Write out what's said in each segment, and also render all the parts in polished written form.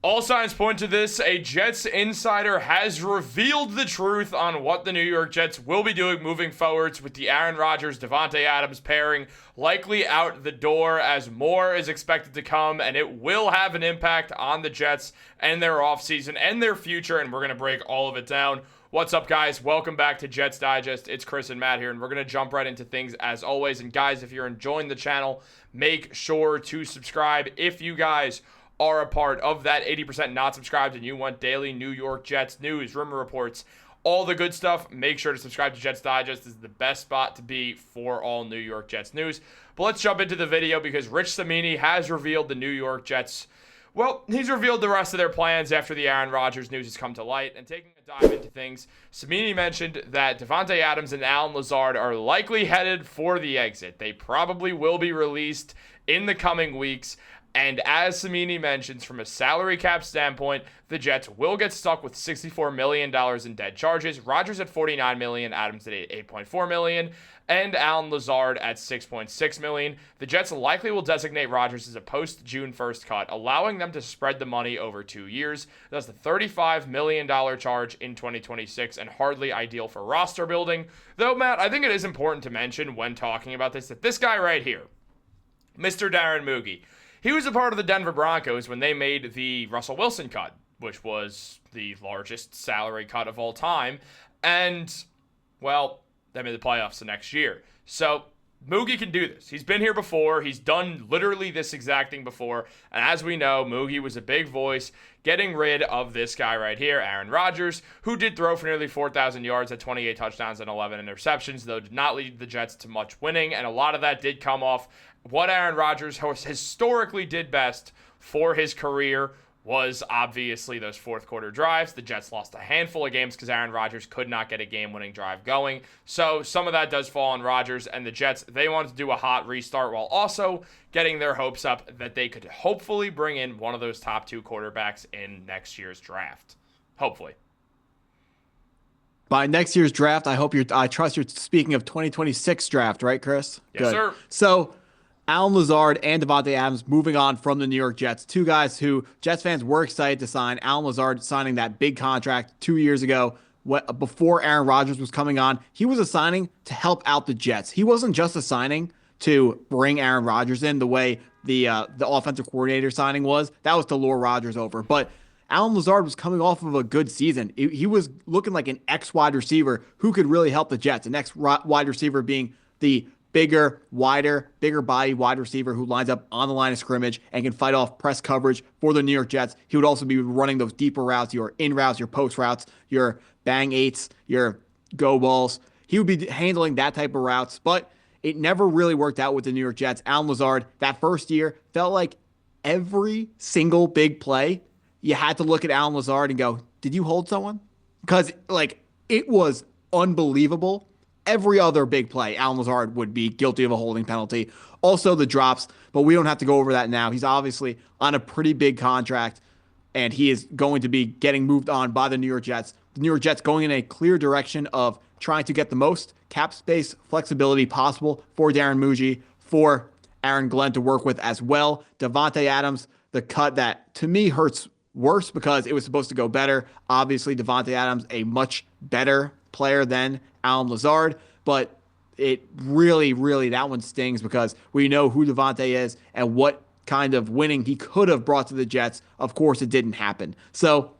All signs point to this. A Jets insider has revealed the truth on what the New York Jets will be doing moving forwards, with the Aaron Rodgers, Davante Adams pairing likely out the door, as more is expected to come, and it will have an impact on the Jets and their offseason and their future, and we're going to break all of it down. What's up, guys? Welcome back to Jets Digest. It's Chris and Matt here, and we're going to jump right into things as always. And guys, if you're enjoying the channel, make sure to subscribe. If you guys are a part of that 80% not subscribed and you want daily New York Jets news, rumor reports, all the good stuff, make sure to subscribe to Jets Digest. This is the best spot to be for all New York Jets news. But let's jump into the video, because Rich Cimini has revealed the New York Jets. Well, he's revealed the rest of their plans after the Aaron Rodgers news has come to light. And taking a dive into things, Cimini mentioned that Davante Adams and Allen Lazard are likely headed for the exit. They probably will be released in the coming weeks. And as Cimini mentions, from a salary cap standpoint, the Jets will get stuck with $64 million in dead charges. Rodgers at $49 million, Adams at $8.4 million, and Allen Lazard at $6.6 million. The Jets likely will designate Rodgers as a post-June 1st cut, allowing them to spread the money over 2 years. That's the $35 million charge in 2026, and hardly ideal for roster building. Though, Matt, I think it is important to mention when talking about this that this guy right here, Mr. Darren Mougey, he was a part of the Denver Broncos when they made the Russell Wilson cut, which was the largest salary cut of all time. And, well, they made the playoffs the next year. So Mougey can do this. He's been here before. He's done literally this exact thing before. And as we know, Mougey was a big voice getting rid of this guy right here, Aaron Rodgers, who did throw for nearly 4,000 yards at 28 touchdowns and 11 interceptions, though did not lead the Jets to much winning. And a lot of that did come off what Aaron Rodgers historically did best for his career, was obviously those fourth quarter drives. The Jets lost a handful of games because Aaron Rodgers could not get a game-winning drive going. So some of that does fall on Rodgers, and the Jets, they wanted to do a hot restart while also getting their hopes up that they could hopefully bring in one of those top two quarterbacks in next year's draft. Hopefully. By next year's draft, I trust you're speaking of 2026 draft, right, Chris? Yes, Good. sir. So Allen Lazard and Davante Adams moving on from the New York Jets. Two guys who Jets fans were excited to sign. Allen Lazard signing that big contract 2 years ago before Aaron Rodgers was coming on. He was a signing to help out the Jets. He wasn't just a signing to bring Aaron Rodgers in the way the offensive coordinator signing was. That was to lure Rodgers over. But Allen Lazard was coming off of a good season. He was looking like an X-wide receiver who could really help the Jets. An X-wide receiver being the bigger body wide receiver who lines up on the line of scrimmage and can fight off press coverage for the New York Jets. He would also be running those deeper routes, your in routes, your post routes, your bang eights, your go balls. He would be handling that type of routes, but it never really worked out with the New York Jets. Allen Lazard, that first year, felt like every single big play, you had to look at Allen Lazard and go, did you hold someone? Because, it was unbelievable. Every other big play, Allen Lazard would be guilty of a holding penalty. Also the drops, but we don't have to go over that now. He's obviously on a pretty big contract, and he is going to be getting moved on by the New York Jets. The New York Jets going in a clear direction of trying to get the most cap space flexibility possible for Darren Mougey, for Aaron Glenn to work with as well. Davante Adams, the cut that to me hurts worse because it was supposed to go better. Obviously, Davante Adams, a much better player than Allen Lazard, but it really, that one stings because we know who Davante is and what kind of winning he could have brought to the Jets. Of course, it didn't happen. So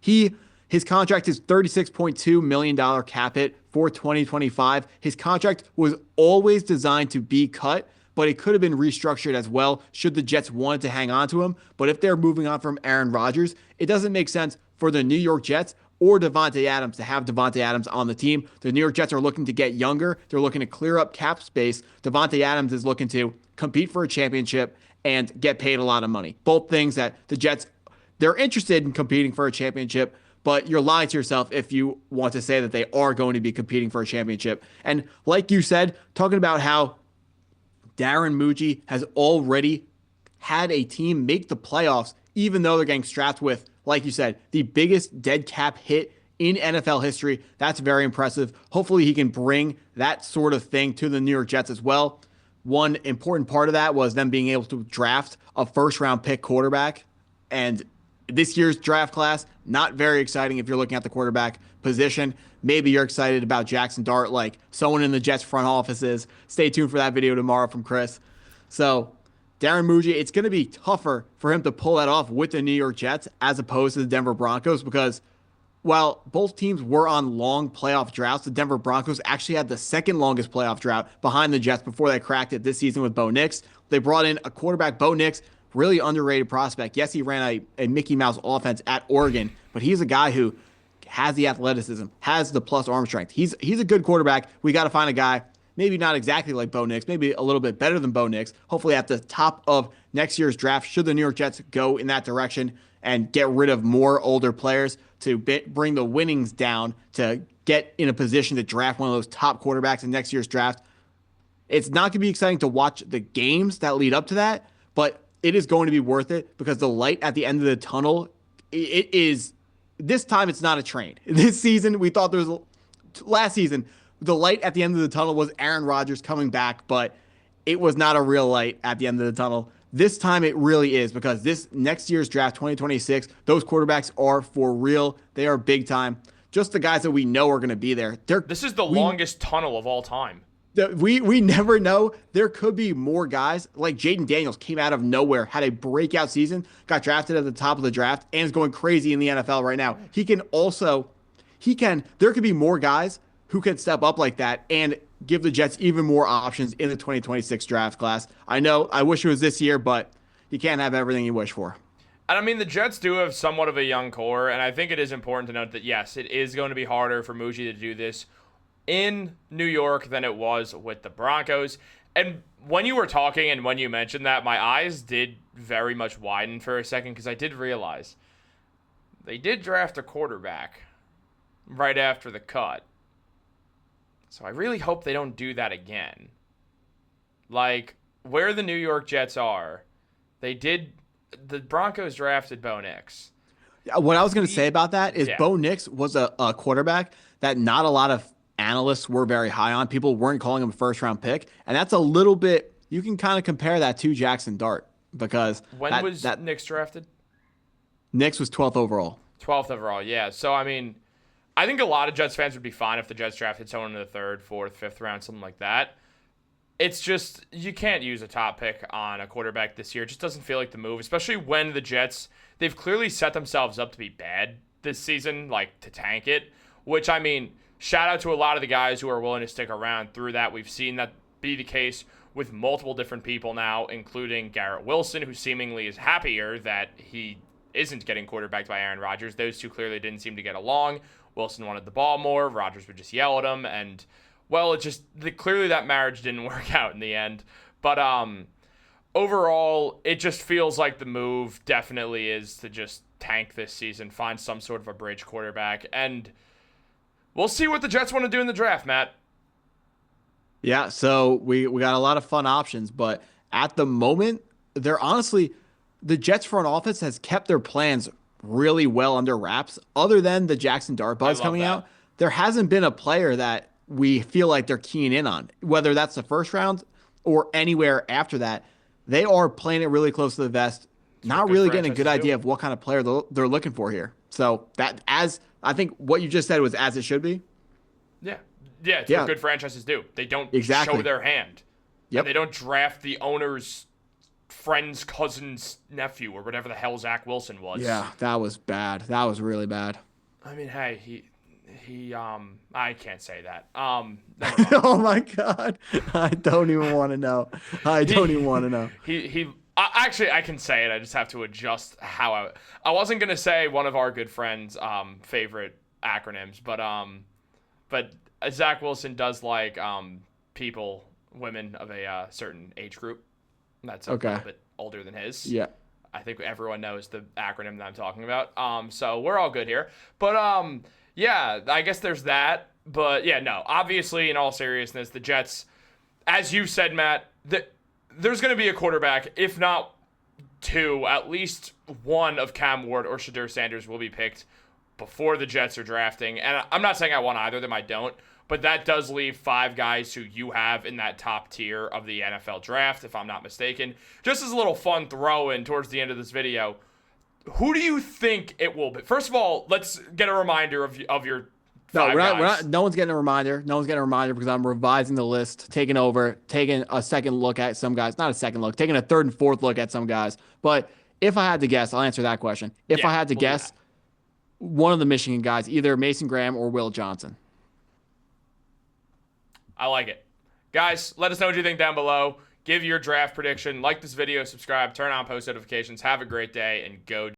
his contract is $36.2 million cap hit for 2025. His contract was always designed to be cut, but it could have been restructured as well should the Jets want to hang on to him. But if they're moving on from Aaron Rodgers, it doesn't make sense for the New York Jets or Davante Adams to have Davante Adams on the team. The New York Jets are looking to get younger. They're looking to clear up cap space. Davante Adams is looking to compete for a championship and get paid a lot of money. Both things that the Jets, they're interested in competing for a championship, but you're lying to yourself if you want to say that they are going to be competing for a championship. And like you said, talking about how Darren Mougey has already had a team make the playoffs, even though they're getting strapped with, like you said, the biggest dead cap hit in NFL history. That's very impressive. Hopefully he can bring that sort of thing to the New York Jets as well. One important part of that was them being able to draft a first-round pick quarterback, and this year's draft class, not very exciting if you're looking at the quarterback position. Maybe you're excited about Jackson Dart, like someone in the Jets front offices. Stay tuned for that video tomorrow from Chris. So Darren Mougey, it's going to be tougher for him to pull that off with the New York Jets as opposed to the Denver Broncos because while both teams were on long playoff droughts, the Denver Broncos actually had the second longest playoff drought behind the Jets before they cracked it this season with Bo Nix. They brought in a quarterback, Bo Nix, really underrated prospect. Yes, he ran a Mickey Mouse offense at Oregon, but he's a guy who has the athleticism, has the plus arm strength. He's a good quarterback. We got to find a guy, maybe not exactly like Bo Nix, maybe a little bit better than Bo Nix, hopefully at the top of next year's draft, should the New York Jets go in that direction and get rid of more older players to bring the winnings down to get in a position to draft one of those top quarterbacks in next year's draft. It's not going to be exciting to watch the games that lead up to that, but it is going to be worth it because the light at the end of the tunnel, it is, this time it's not a train. This season, we thought there was, last season, the light at the end of the tunnel was Aaron Rodgers coming back, but it was not a real light at the end of the tunnel. This time it really is because this next year's draft, 2026, those quarterbacks are for real. They are big time. Just the guys that we know are going to be there. This is the longest tunnel of all time. We never know. There could be more guys like Jaden Daniels came out of nowhere, had a breakout season, got drafted at the top of the draft, and is going crazy in the NFL right now. There could be more guys who can step up like that and give the Jets even more options in the 2026 draft class. I know, I wish it was this year, but you can't have everything you wish for. And I mean, the Jets do have somewhat of a young core, and I think it is important to note that, yes, it is going to be harder for Mougey to do this in New York than it was with the Broncos. And when you were talking and when you mentioned that, my eyes did very much widen for a second because I did realize they did draft a quarterback right after the cut. So I really hope they don't do that again. Like, where the New York Jets are, the Broncos drafted Bo Nix. What I was going to say about that is Bo Nix was a quarterback that not a lot of analysts were very high on. People weren't calling him a first-round pick. And that's a little bit, you can kind of compare that to Jackson Dart because when was Nix drafted? Nix was 12th overall. 12th overall, yeah. So, I mean, I think a lot of Jets fans would be fine if the Jets drafted someone in the 3rd, 4th, 5th round, something like that. It's just, you can't use a top pick on a quarterback this year. It just doesn't feel like the move, especially when the Jets, they've clearly set themselves up to be bad this season, like to tank it, which, I mean, shout out to a lot of the guys who are willing to stick around through that. We've seen that be the case with multiple different people now, including Garrett Wilson, who seemingly is happier that he isn't getting quarterbacked by Aaron Rodgers. Those two clearly didn't seem to get along. Wilson wanted the ball more. Rodgers would just yell at him. And, well, clearly that marriage didn't work out in the end. But overall, it just feels like the move definitely is to just tank this season, find some sort of a bridge quarterback. And we'll see what the Jets want to do in the draft, Matt. Yeah, so we got a lot of fun options. But at the moment, the Jets front office has kept their plans really well under wraps. Other than the Jackson Dart buzz coming out, there hasn't been a player that we feel like they're keying in on, whether that's the first round or anywhere after that. They are playing it really close to the vest, not really getting a good idea of what kind of player they're looking for here. So that, as I think what you just said was as it should be. Yeah, it's what good franchises do. They don't show their hand. Yep. They don't draft the owner's friend's cousin's nephew or whatever the hell Zach Wilson was. Yeah, that was bad. That was really bad. I mean, hey, he I can't say that. Oh my God. I don't even want to know. Actually, I can say it. I just have to adjust how I wasn't going to say one of our good friends' favorite acronyms, but Zach Wilson does like women of a certain age group. That's a little bit older than his. Yeah. I think everyone knows the acronym that I'm talking about. So we're all good here. But yeah, I guess there's that. But yeah, no, obviously, in all seriousness, the Jets, as you said, Matt, there's going to be a quarterback, if not two, at least one of Cam Ward or Shadur Sanders will be picked before the Jets are drafting. And I'm not saying I want either of them, I don't. But that does leave 5 guys who you have in that top tier of the NFL draft, if I'm not mistaken. Just as a little fun throw-in towards the end of this video, Who do you think it will be? First of all, let's get a reminder of your No, five we're guys. not. No one's getting a reminder. No one's getting a reminder because I'm revising the list, taking over, taking a second look at some guys. Not a second look, taking a third and fourth look at some guys. But if I had to guess, I'll answer that question. If I had to guess, one of the Michigan guys, either Mason Graham or Will Johnson. I like it. Guys, let us know what you think down below. Give your draft prediction. Like this video, subscribe, turn on post notifications. Have a great day, and go